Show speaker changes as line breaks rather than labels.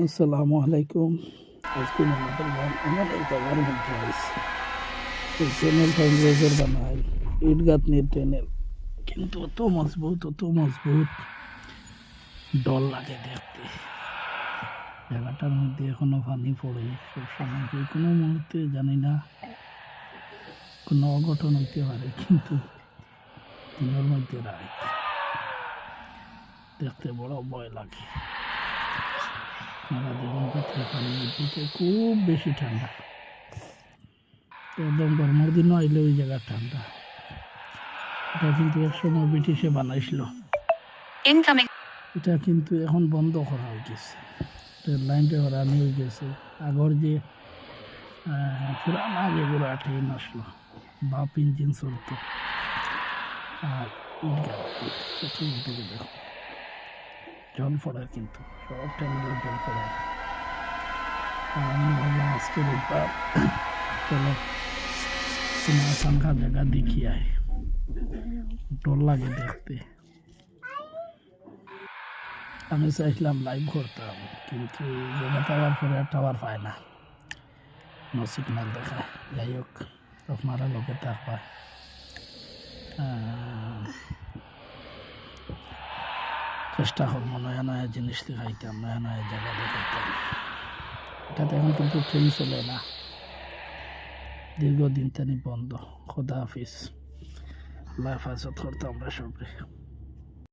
আসসালামু আলাইকুম। আজকে মনে করলাম আমাদের জায়গার মধ্যে আছে এই চ্যানেল ফাইন্ডার বানাই ইট গাঁথনির চ্যানেল, কিন্তু অত মজবুত ডর লাগে দেখতে। জায়গাটার মধ্যে এখনো পানি পড়ে সবসময়, যে কোনো মুহূর্তে জানি না কোনো অঘটন হইতে পারে, কিন্তু দিনের মধ্যে রাত দেখতে বড় ভয় লাগে। আপনারা দেখুন ভিতরে পানি, ভিতরে খুব বেশি ঠান্ডা, একদম গরমের দিনও আইলে ওই জায়গা ঠান্ডা। এটা কিন্তু একসময় ব্রিটিশে বানাইছিল, এটা কিন্তু এখন বন্ধ করা হয়ে গেছে। রেল লাইনটা হরানি হয়ে গেছে। আগর যে পুরানা যেগুলো ট্রেন আসলো, বাপ ইঞ্জিন চলতো, আর ইট গাড়ি চতুর্দিকে দেখো জল পড়ে, কিন্তু সব টাইমে জল পড়ে। আমি ভাবলাম আজকে রোববার, চলো কোনো আশঙ্কা জায়গা দেখি আয়, ডর লাগে দেখতে। আমি চাইছিলাম লাইভ করতাম, কিন্তু জায়গাটা আবার পরে টাওয়ার পায় না, নো সিগন্যাল দেখায়। যাই হোক, আপনারা লোকে থাকবা, চেষ্টা করব নয়া নয়া জিনিস দেখাইতাম, নয়া নয়া জায়গা দেখাইতাম। এটাতে এখন কিন্তু ট্রেন চলে না, দীর্ঘদিন তানি বন্ধ। খোদা হাফিজ, আল্লাহ হেফাজত করতাম আমরা সবাই।